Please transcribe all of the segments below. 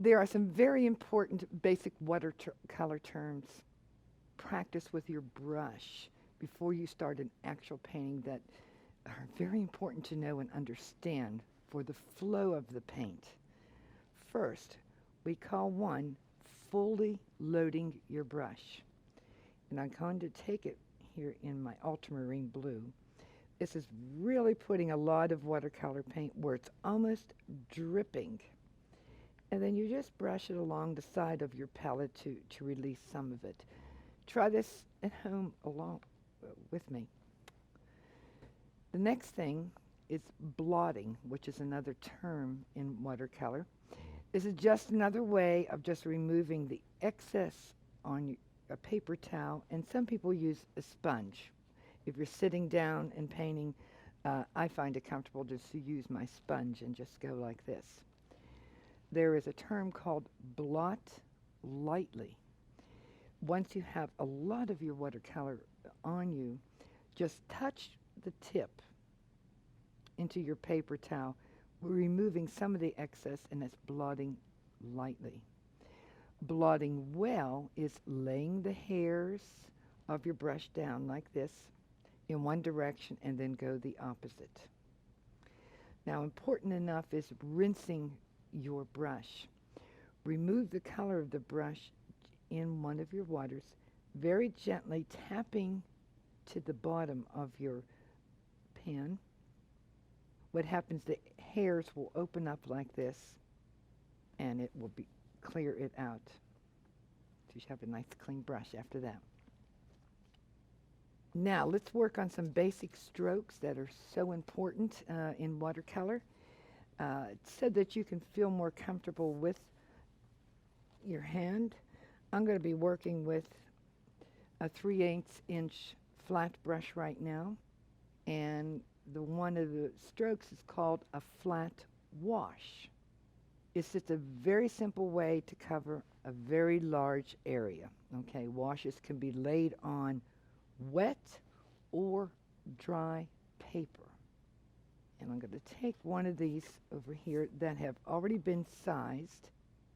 There are some very important basic watercolor terms. Practice with your brush before you start an actual painting that are very important to know and understand for the flow of the paint. First, we call one fully loading your brush. And I'm going to take it here in my ultramarine blue. This is really putting a lot of watercolor paint where it's almost dripping. And then you just brush it along the side of your palette to release some of it. Try this at home along with me. The next thing is blotting, which is another term in watercolor. This is just another way of just removing the excess on a paper towel, and some people use a sponge. If you're sitting down and painting, I find it comfortable just to use my sponge and just go like this. There is a term called blot lightly. Once you have a lot of your watercolor on you, just touch the tip into your paper towel, removing some of the excess, and that's blotting lightly. Blotting well is laying the hairs of your brush down like this in one direction and then go the opposite. Now, important enough is rinsing your brush. Remove the color of the brush in one of your waters, very gently tapping to the bottom of your pan. What happens, the hairs will open up like this and it will clear it out. So you should have a nice clean brush after that. Now let's work on some basic strokes that are so important in watercolor. It's said that you can feel more comfortable with your hand. I'm going to be working with a 3/8 inch flat brush right now, and one of the strokes is called a flat wash. It's just a very simple way to cover a very large area. Okay, washes can be laid on wet or dry paper. And I'm going to take one of these over here that have already been sized.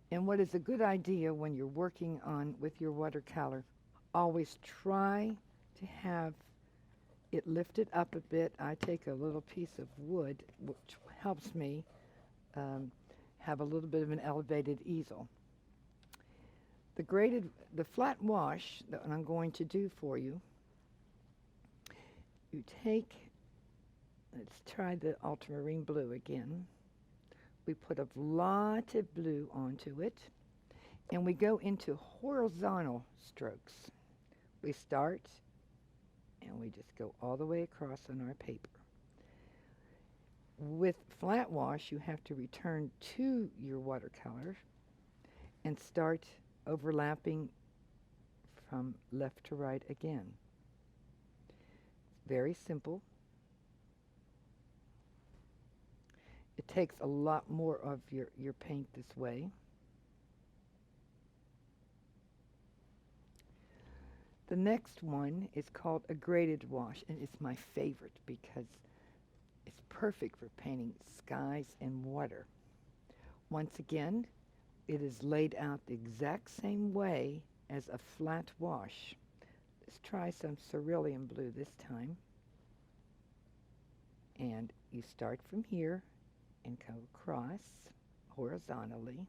And what is a good idea when you're working on with your watercolor, always try to have it lifted up a bit. I take a little piece of wood, which helps me have a little bit of an elevated easel. The flat wash that I'm going to do for you, you take, let's try the ultramarine blue again. We put a lot of blue onto it, and we go into horizontal strokes. We start, and we just go all the way across on our paper. With flat wash, you have to return to your watercolor and start overlapping from left to right again. Very simple. It takes a lot more of your paint this way. The next one is called a graded wash, and it's my favorite because it's perfect for painting skies and water. Once again, it is laid out the exact same way as a flat wash. Let's try some cerulean blue this time. And you start from here and go across horizontally.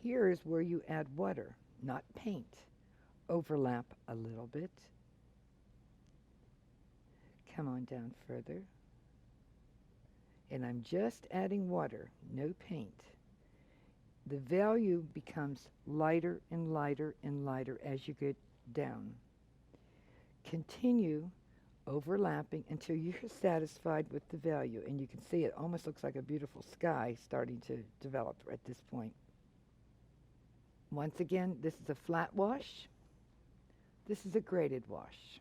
Here is where you add water, not paint. Overlap a little bit. Come on down further. And I'm just adding water, no paint. The value becomes lighter and lighter and lighter as you get down. Continue overlapping until you're satisfied with the value, and you can see it almost looks like a beautiful sky starting to develop at this point. Once again, this is a flat wash. This is a graded wash.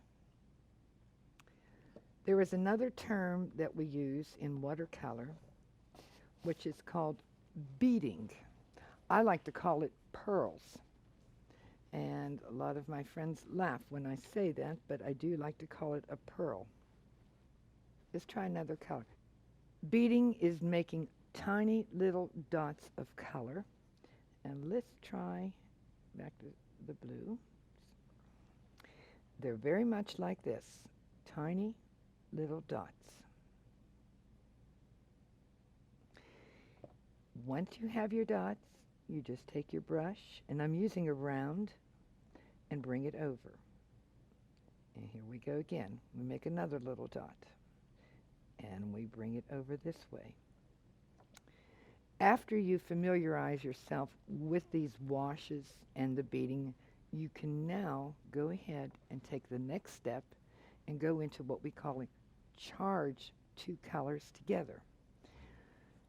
There is another term that we use in watercolor, which is called beading. I like to call it pearls. And a lot of my friends laugh when I say that, but I do like to call it a pearl. Let's try another color. Beading is making tiny little dots of color, And let's try back to the blue. They're very much like this, tiny little dots. Once you have your dots, you just take your brush, and I'm using a round, and bring it over. And here we go again. We make another little dot, and we bring it over this way. After you familiarize yourself with these washes and the beading, you can now go ahead and take the next step and go into what we call a charge two colors together.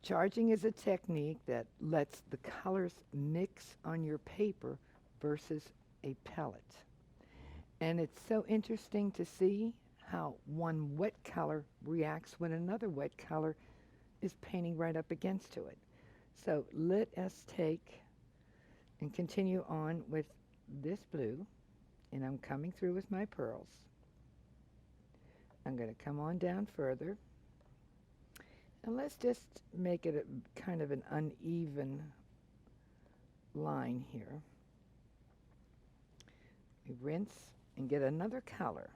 Charging is a technique that lets the colors mix on your paper versus a palette. And it's so interesting to see how one wet color reacts when another wet color is painting right up against it. So let us take and continue on with this blue, and I'm coming through with my pearls. I'm going to come on down further, and let's just make it a kind of an uneven line here. We rinse and get another color.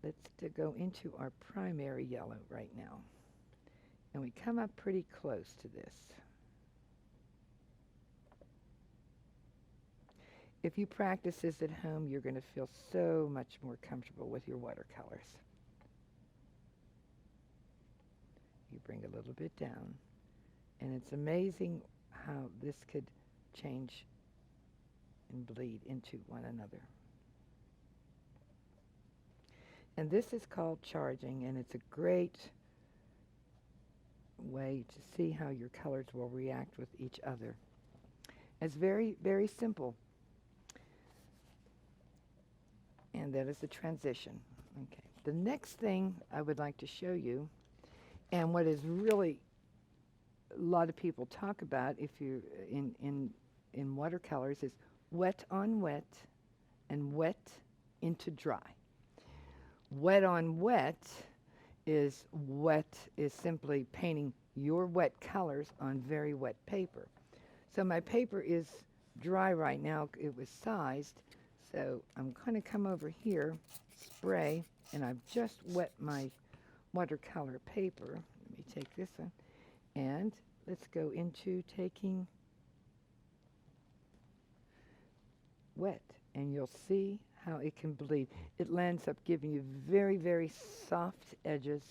Let's go into our primary yellow right now. And we come up pretty close to this. If you practice this at home, you're going to feel so much more comfortable with your watercolors. You bring a little bit down, and it's amazing how this could change and bleed into one another. And this is called charging, and it's a great way to see how your colors will react with each other. It's very, very simple. And that is the transition. Okay. The next thing I would like to show you, and what is really a lot of people talk about if you're in watercolors, is wet on wet and wet into dry. Wet on wet is simply painting your wet colors on very wet paper. So my paper is dry right now. It was sized. So I'm going to come over here, spray, and I've just wet my watercolor paper. Let me take this one, and let's go into taking wet, and you'll see how it can bleed. It ends up giving you very, very soft edges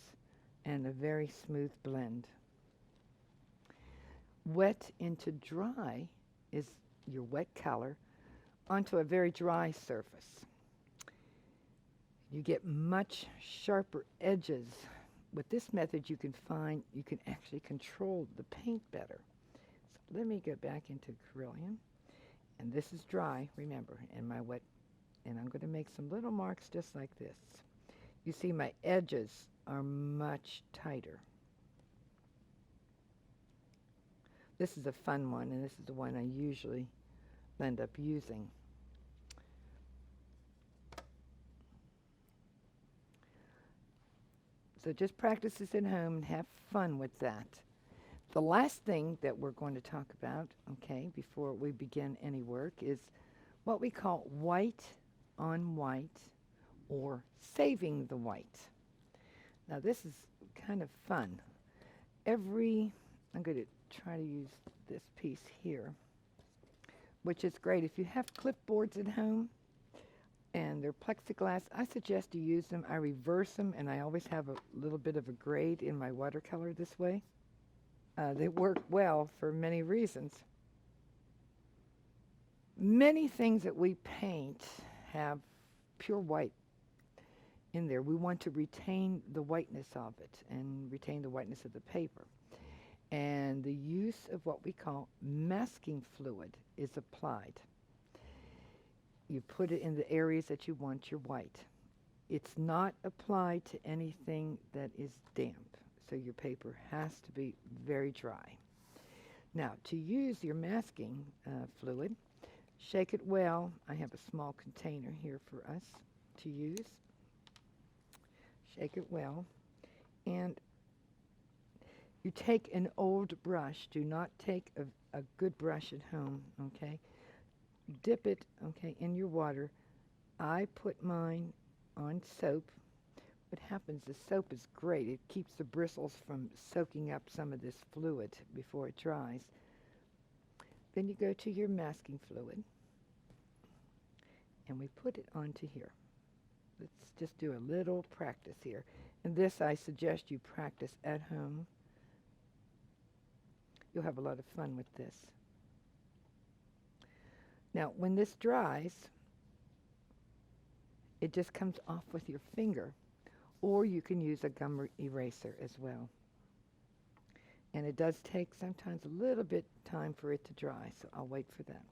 and a very smooth blend. Wet into dry is your wet color onto a very dry surface. You get much sharper edges. With this method, you can actually control the paint better. So let me go back into Carillion, and this is dry, remember, and my wet, and I'm going to make some little marks just like this. You see my edges are much tighter. This is a fun one, and this is the one I usually end up using. So just practice this at home and have fun with that. The last thing that we're going to talk about, okay, before we begin any work, is what we call white on white, or saving the white. Now this is kind of fun. I'm going to try to use this piece here, which is great. If you have clipboards at home and they're plexiglass, I suggest you use them. I reverse them, and I always have a little bit of a grade in my watercolor this way. They work well for many reasons. Many things that we paint have pure white in there. We want to retain the whiteness of it and retain the whiteness of the paper. And the use of what we call masking fluid is applied. You put it in the areas that you want your white. It's not applied to anything that is damp, so your paper has to be very dry. Now, to use your masking fluid, shake it well. I have a small container here for us to use. Shake it well. And You take an old brush. Do not take a good brush at home, okay? Dip it, okay, in your water. I put mine on soap. What happens, the soap is great. It keeps the bristles from soaking up some of this fluid before it dries. Then you go to your masking fluid, and we put it onto here. Let's just do a little practice here. And this I suggest you practice at home. You'll have a lot of fun with this. Now, when this dries, it just comes off with your finger, or you can use a gum eraser as well. And it does take sometimes a little bit time for it to dry, so I'll wait for that.